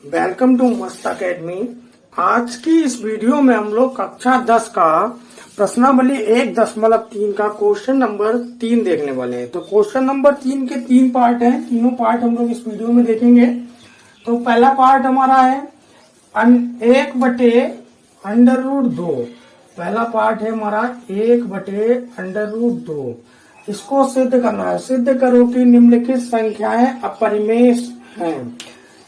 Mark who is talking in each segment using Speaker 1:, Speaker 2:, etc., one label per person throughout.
Speaker 1: Welcome to मस्त academy. आज की इस वीडियो में हम लोग कक्षा 10 का प्रश्नावली 1.3 का क्वेश्चन नंबर 3 देखने वाले हैं। तो क्वेश्चन नंबर 3 के 3 पार्ट हैं, तीनों पार्ट हम लोग इस वीडियो में देखेंगे। तो पहला पार्ट हमारा है 1/√2। पहला पार्ट है हमारा 1/√2। इसको सिद्ध करना है। सिद्ध करो कि निम्नलिखित संख्याएं अपरिमेय हैं।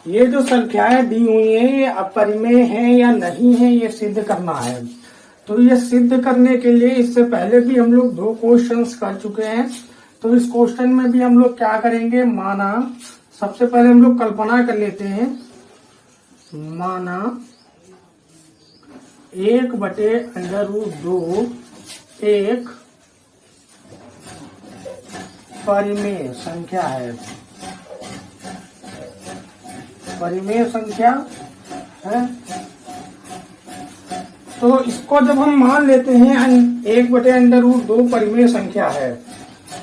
Speaker 1: ये जो संख्याएं दी हुई हैं ये अपरिमेय हैं या नहीं है, ये सिद्ध करना है। तो ये सिद्ध करने के लिए इससे पहले भी हम लोग 2 क्वेश्चंस कर चुके हैं। तो इस क्वेश्चन में भी हम लोग क्या करेंगे, माना सबसे पहले हम लोग कल्पना कर लेते हैं। माना 1/√2 एक परिमेय संख्या है। परिमेय संख्या है। तो इसको जब हम मान लेते हैं 1/√2 परिमेय संख्या है,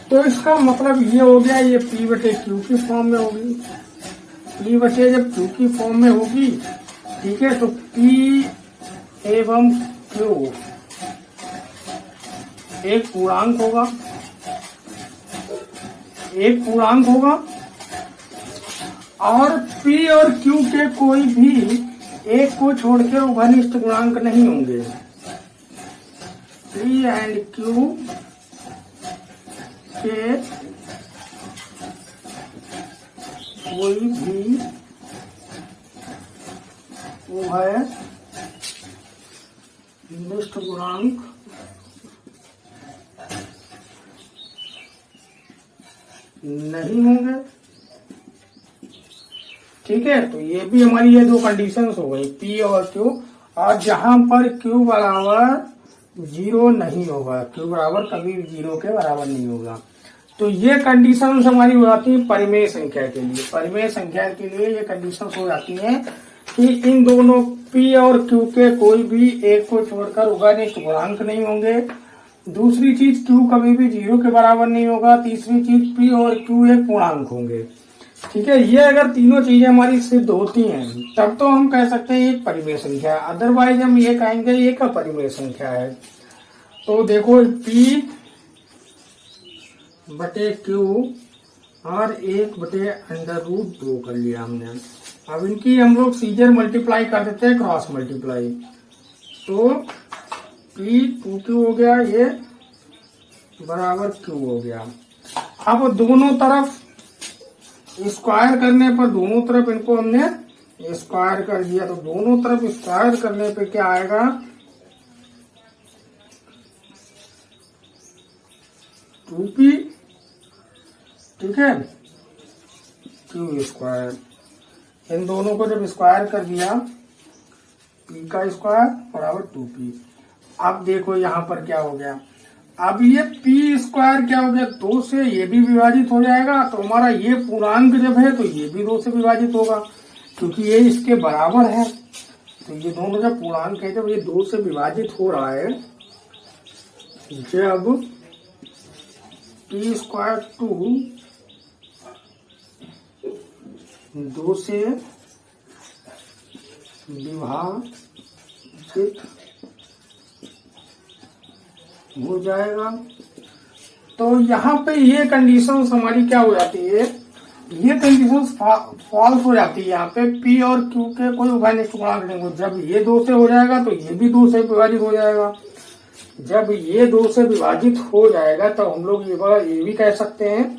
Speaker 1: तो इसका मतलब ये हो गया, ये P/Q की फॉर्म में होगी। P जब Q की फॉर्म में होगी, ठीक है, तो P एवं Q एक पूर्णांक होगा, और P और Q के कोई भी एक को छोड़कर उभयनिष्ठ गुणांक नहीं होंगे। P एंड Q के कोई भी उभयनिष्ठ गुणांक नहीं होंगे। ठीक है, तो ये भी हमारी ये 2 कंडीशंस हो गई, P और Q। और जहां पर Q बराबर 0 नहीं होगा, Q बराबर कभी भी 0 के बराबर नहीं होगा। तो ये कंडीशंस हमारी हो जाती है परिमेय संख्या के लिए। परिमेय संख्या के लिए ये कंडीशंस हो जाती हैं कि इन दोनों P और Q के कोई भी एक को छोड़कर उभयनिष्ठ गुणांक नहीं होंगे। दूसरी चीज, Q कभी भी 0 के बराबर नहीं होगा। तीसरी चीज, P और Q एक पूर्णांक होंगे। ठीक है, ये अगर तीनों चीजें हमारी सिद्ध होती हैं तब तो हम कह सकते हैं एक परिमेय संख्या है। अदरवाइज हम ये कहेंगे एक अपरिमेय संख्या है। तो देखो P/Q और 1/√2 कर लिया हमने। अब इनकी हम लोग सीजर मल्टीप्लाई कर देते हैं, क्रॉस मल्टीप्लाई। तो P/2Q हो गया, ये बराबर Q हो गया। अब दोनों तरफ स्क्वायर करने पर, दोनों तरफ इनको हमने स्क्वायर कर दिया, तो दोनों तरफ स्क्वायर करने पे क्या आएगा, 2P, ठीक है, Q²। इन दोनों को जब स्क्वायर कर दिया, P का स्क्वायर बराबर 2P। अब देखो यहाँ पर क्या हो गया, अब ये P² क्या हो गया, 2 से ये भी विभाजित हो जाएगा। तो हमारा ये पूर्णांक जब है तो ये भी 2 से विभाजित होगा, क्योंकि ये इसके बराबर है। तो ये दोनों जब पूर्णांक है, जब ये 2 से विभाजित हो रहा है, जब P² 2 से विभाजित हो जाएगा, तो यहाँ पे ये कंडीशंस हमारी क्या हो जाती है, ये कंडीशंस फॉल्स हो जाती है। यहाँ पे P और Q के कोई उभयनिष्ठ गुणांक नहीं हो। जब ये 2 से हो जाएगा तो ये भी 2 से विभाजित हो जाएगा। जब ये 2 से विभाजित हो जाएगा तो हम लोग ये भी कह सकते हैं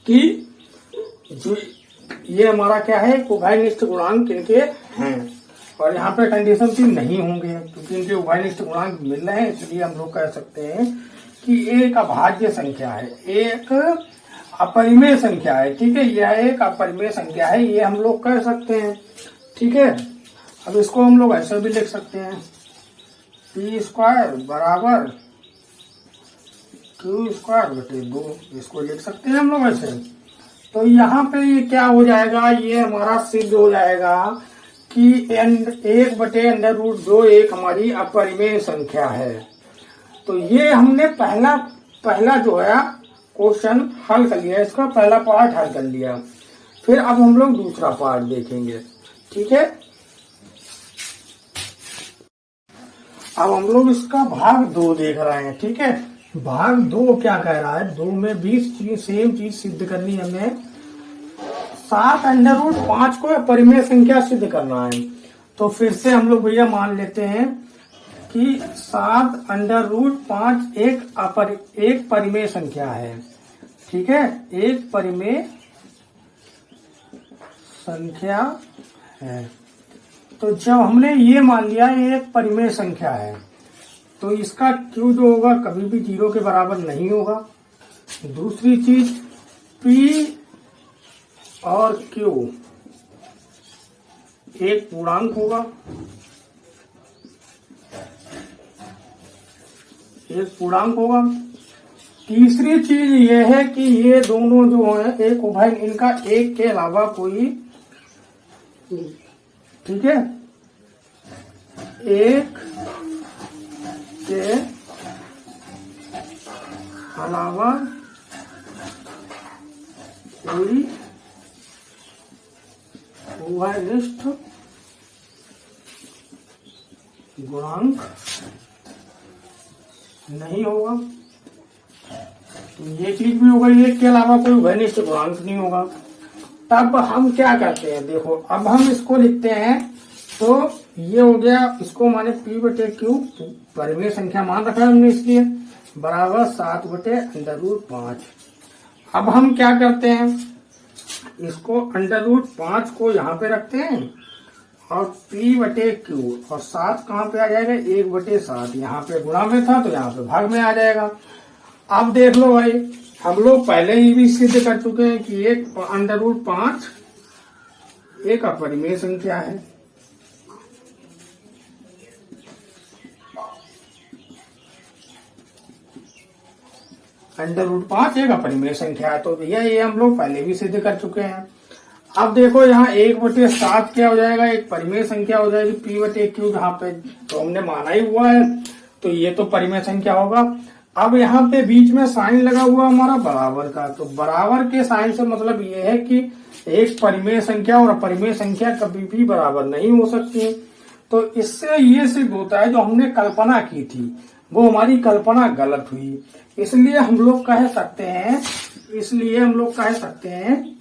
Speaker 1: कि जो ये हमारा क्या है, उभयनिष्ठ गुणांक इनके हैं। और यहाँ पे कंडीशन 3 नहीं होंगे, क्योंकि इनके उभयनिष्ठ गुणांक मिल रहे हैं, इसलिए हम लोग कह सकते हैं कि एक अभाज्य संख्या है, एक अपरिमेय संख्या है। ठीक है, यह एक अपरिमेय संख्या है, ये हम लोग कह सकते हैं। ठीक है, अब इसको हम लोग ऐसे भी लिख सकते हैं, P² बराबर Q²/2, इसको लिख सकते हैं हम लोग ऐसे। तो यहाँ पे ये क्या हो जाएगा, ये हमारा सिद्ध हो जाएगा कि 1/√2 एक हमारी अपरिमेय संख्या है। तो ये हमने पहला जो है क्वेश्चन हल कर लिया, इसका पहला पार्ट हल कर लिया। फिर अब हम लोग दूसरा पार्ट देखेंगे। ठीक है। अब हम लोग इसका भाग 2 देख रहे हैं, ठीक है। भाग 2 क्या कह रहा है, 2 में भी सेम चीज सिद्ध करनी है हमें। 7√5 को परिमेय संख्या सिद्ध करना है। तो फिर से हम लोग भैया मान लेते हैं कि 7√5 एक परिमेय संख्या है, ठीक है, एक परिमेय संख्या है। तो जब हमने ये मान लिया ये एक परिमेय संख्या है, तो इसका Q जो होगा कभी भी 0 के बराबर नहीं होगा। दूसरी चीज P और Q एक पूर्णांक होगा, एक पूर्णांक होगा। तीसरी चीज ये है कि ये दोनों जो है एक उभय, इनका एक के अलावा कोई, ठीक है, एक के अलावा कोई उभयनिष्ठ गुणांक नहीं होगा। तो ये चीज भी होगा, एक के अलावा कोई उभयनिष्ठ गुणांक नहीं होगा। तब हम क्या करते हैं, देखो अब हम इसको लिखते हैं। तो ये हो गया, इसको माने P/Q परिमेय संख्या मान रखा है हमने, इसलिए बराबर 7/√5। अब हम क्या करते हैं, इसको √5 को यहाँ पे रखते हैं और P/Q और 7 कहाँ पे आ जाएगा, 1/7। यहाँ पे गुणा में था तो यहाँ पे भाग में आ जाएगा। अब देख लो भाई, हम लोग पहले ही भी सिद्ध कर चुके हैं कि एक √5 एक अपरिमेय संख्या है। √5 एक अपरिमेय संख्या है, तो भैया ये हम लोग पहले भी सिद्ध कर चुके हैं। अब देखो यहाँ 1/7 क्या हो जाएगा, एक परिमेय संख्या हो जाएगी P/Q, जहाँ पे तो हमने माना ही हुआ है, तो ये तो परिमेय संख्या होगा। अब यहाँ पे बीच में साइन लगा हुआ हमारा बराबर का, तो बराबर के साइन से मतलब ये है कि एक परिमेय संख्या और अपरिमेय संख्या कभी भी बराबर नहीं हो सकती। तो इससे ये सिद्ध होता है जो हमने कल्पना की थी वो हमारी कल्पना गलत हुई। इसलिए हम लोग कह सकते हैं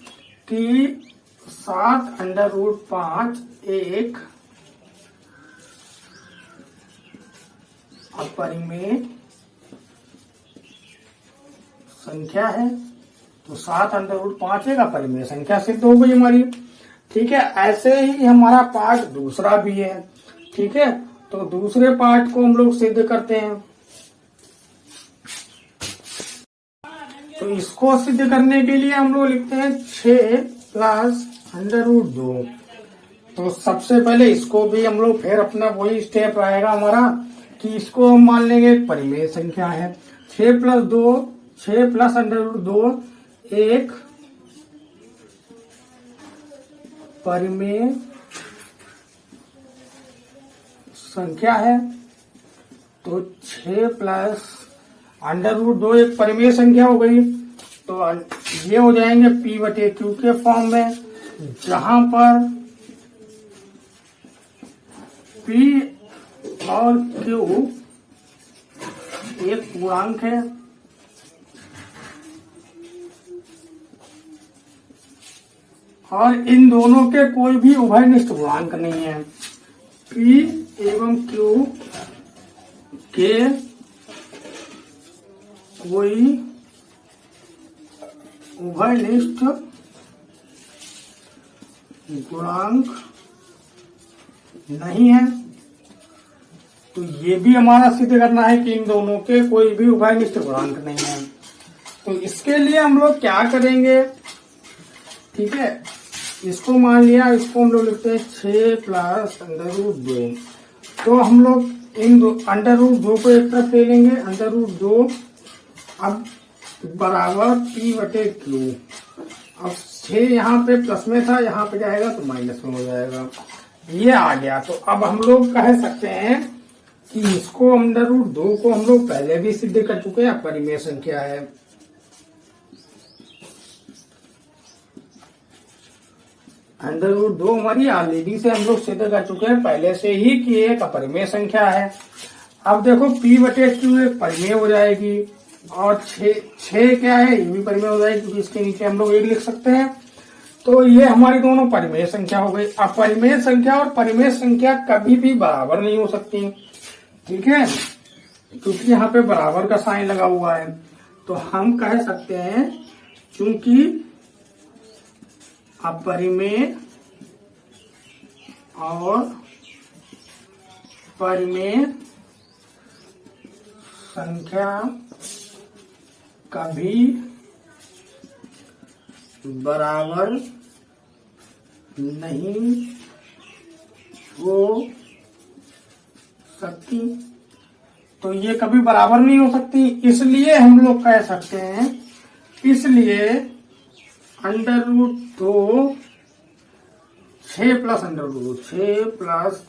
Speaker 1: कि 7√5 एक अपरिमेय संख्या है। तो 7√5 एक अपरिमेय संख्या सिद्ध हो गई हमारी, ठीक है। ऐसे ही हमारा पार्ट दूसरा भी है, ठीक है। तो दूसरे पार्ट को हम लोग सिद्ध करते हैं। तो इसको सिद्ध करने के लिए हम लोग लिखते हैं 6 + √2। तो सबसे पहले इसको भी हम लोग फिर अपना वही स्टेप रहेगा हमारा कि इसको हम मान लेंगे एक परिमेय संख्या है। 6 + √2 एक परिमेय संख्या है। तो 6 + √2 एक परिमेय संख्या हो गई। तो ये हो जाएंगे P/Q के फॉर्म में, जहां पर P और Q एक पूर्णांक है और इन दोनों के कोई भी उभयनिष्ठ गुणांक नहीं है। P एवं Q के कोई उभयनिष्ठ गुणांक नहीं है। तो ये भी हमारा सिद्ध करना है कि इन दोनों के कोई भी उभयनिष्ठ गुणांक नहीं है। तो इसके लिए हम लोग क्या करेंगे, ठीक है, इसको मान लिया, इसको हम लोग लिखते हैं 6 + √2। तो हम लोग इन √2 को एक तरफ ले लेंगे, √2 अब बराबर P/Q। अब 6 यहाँ पे प्लस में था, यहाँ पे जाएगा तो माइनस में हो जाएगा, ये आ गया। तो अब हम लोग कह सकते हैं कि इसको √2 को हम लोग पहले भी सिद्ध कर चुके हैं, परिमेय संख्या है। √2 हमारी ऑलरेडी से हम लोग सिद्ध कर चुके हैं पहले से ही कि एक अपरिमेय संख्या है। अब देखो P/Q एक परिमेय हो जाएगी और 6 क्या है, ये भी परिमेय हो जाएगी क्योंकि इसके नीचे हम लोग 1 लिख सकते हैं। तो ये हमारी दोनों परिमेय संख्या हो गई। अपरिमेय संख्या और परिमेय संख्या कभी भी बराबर नहीं हो सकती, ठीक है, क्योंकि यहाँ पे बराबर का साइन लगा हुआ है। तो हम कह सकते हैं चूंकि अपरिमेय और परिमेय संख्या कभी बराबर नहीं हो सकती। तो ये कभी बराबर नहीं हो सकती, इसलिए हम लोग कह सकते हैं, इसलिए √2 6 प्लस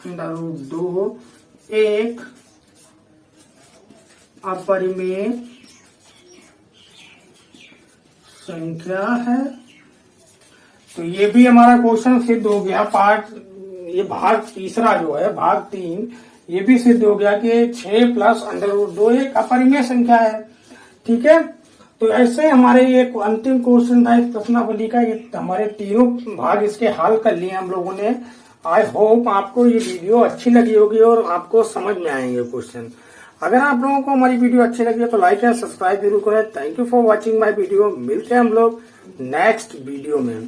Speaker 1: √2 एक अपरिमेय संख्या है। तो ये भी हमारा क्वेश्चन सिद्ध हो गया। ये भाग तीसरा जो है, भाग 3, ये भी सिद्ध हो गया कि 6 प्लस √2 एक अपरिमेय संख्या है, ठीक है। तो ऐसे हमारे ये अंतिम क्वेश्चन था इस प्रश्नावली का। ये हमारे तीनों भाग इसके हल कर लिए हम लोगों ने। आई होप आपको ये वीडियो अच्छी लगी होगी और आपको समझ में आएंगे क्वेश्चन। अगर आप लोगों को हमारी वीडियो अच्छी लगी है तो लाइक एंड सब्सक्राइब जरूर करें। Thank you for watching my video. मिलते हैं हम लोग नेक्स्ट वीडियो में।